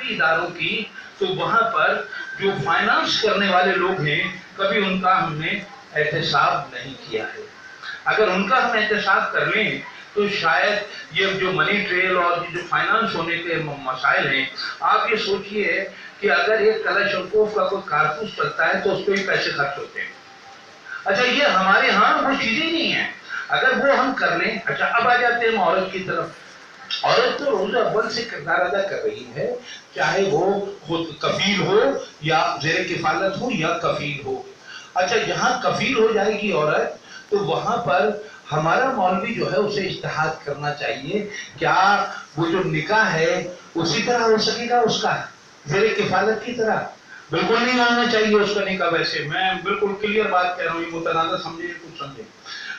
ترقی اداروں کی، تو وہاں پر جو فائنانس کرنے والے لوگ ہیں کبھی ان کا ہم نے احتساب نہیں کیا ہے۔ اگر ان کا ہم احتساب کر لیں تو شاید یہ جو منی ٹریل اور جو فائنانس ہونے کے مسائل ہیں، آپ یہ سوچئے کہ اگر ایک کلاشنکوف کا کوئی کارتوس چلتا ہے تو اس پہ ہی پیسے خرچ ہوتے ہیں۔ اچھا یہ ہمارے ہاں وہ چیزیں نہیں ہیں، اگر وہ ہم کر لیں۔ اچھا اب آ جاتے ہیں عورت کی طرف۔ عورت تو روز اول سے کردار ادا کر رہی ہے، چاہے وہ خود کفیل ہو یا زیر کفالت ہو یا کفیل ہو۔ اچھا جہاں کفیل ہو جائے گی عورت تو وہاں پر ہمارا مولوی جو ہے اسے اجتہاد کرنا چاہیے، کیا وہ جو نکاح ہے اسی طرح ہو سکے گا اس کا زیر کفالت کی طرح؟ بالکل نہیں ہونا چاہیے اس کا نکاح ویسے۔ میں بالکل کلیئر بات کہہ رہا ہوں، یہ متنازع سمجھے کچھ سمجھے۔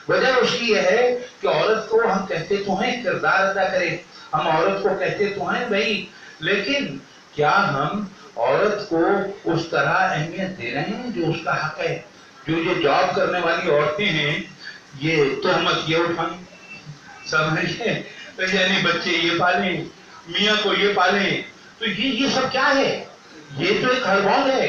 وجہ اس کی یہ ہے کہ عورت کو ہم کہتے تو ہیں کردار ادا کرے، ہم عورت کو کہتے تو ہیں بھائی، لیکن کیا ہم عورت کو اس طرح اہمیت دے رہے ہیں جو اس کا حق ہے؟ جو یہ جاب کرنے والی عورتیں ہیں یہ تہمت یہ اٹھائیں، سمجھے، یعنی بچے یہ پالیں، میاں کو یہ پالیں، تو یہ سب کیا ہے؟ یہ تو ایک ہڑبول ہے،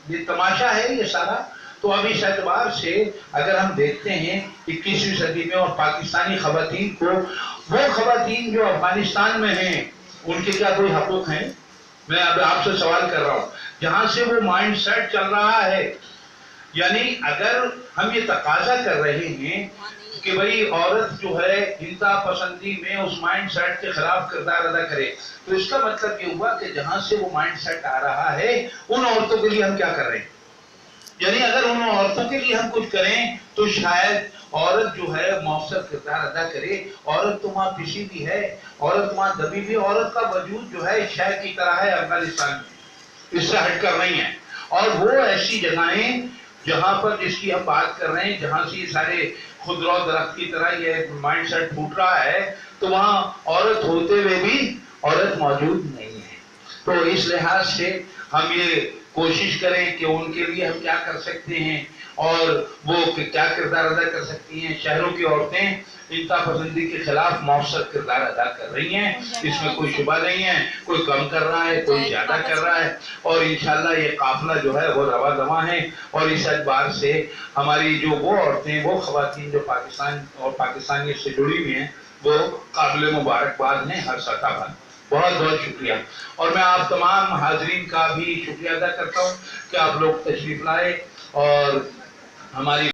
یہ تماشا ہے یہ سارا۔ تو اب اس اعتبار سے اگر ہم دیکھتے ہیں 21ویں صدی میں اور پاکستانی خواتین کو، وہ خواتین جو افغانستان میں ہیں ان کے کیا کوئی حقوق ہیں؟ میں اب آپ سے سوال کر رہا ہوں، جہاں سے وہ مائنڈ سیٹ چل رہا ہے، یعنی اگر ہم یہ تقاضا کر رہے ہیں کہ بھئی عورت جو ہے انتہا پسندی میں اس مائنڈ سیٹ کے خلاف کردار ادا کرے، تو اس کا مطلب یہ ہوا کہ جہاں سے وہ مائنڈ سیٹ آ رہا ہے ان عورتوں کے لیے ہم کیا کر رہے ہیں؟ یعنی اگر ان عورتوں کے لیے ہم کچھ کریں تو شاید عورت جو ہے مؤثر کردار ادا کرے۔ عورت تو وہاں پسی بھی ہے، عورت وہاں دبی بھی، عورت کا وجود جو ہے شہد کی طرح ہے افغانستان میں، اس سے ہٹ کر نہیں ہے۔ اور وہ ایسی جگہیں جہاں پر جس کی ہم بات کر رہے ہیں، جہاں سے یہ سارے خودرو درخت کی طرح یہ مائنڈ سیٹ پھوٹ رہا ہے، تو وہاں عورت ہوتے ہوئے بھی عورت موجود نہیں ہے۔ تو اس لحاظ سے ہم یہ کوشش کریں کہ ان کے لیے ہم کیا کر سکتے ہیں اور وہ کیا کردار ادا کر سکتی ہیں۔ شہروں کی عورتیں انتہا پسندی کے خلاف مؤثر کردار ادا کر رہی ہیں، اس میں کوئی شبہ نہیں ہے، کوئی کم کر رہا ہے کوئی زیادہ کر رہا ہے، اور انشاءاللہ یہ قافلہ جو ہے وہ رواں دواں ہے۔ اور اس اعتبار سے ہماری جو وہ عورتیں، وہ خواتین جو پاکستان اور پاکستانیت سے جڑی ہوئی ہیں، وہ قابل مبارکباد ہیں ہر سطح پر۔ بہت بہت شکریہ، اور میں آپ تمام حاضرین کا بھی شکریہ ادا کرتا ہوں کہ آپ لوگ تشریف لائے اور ہماری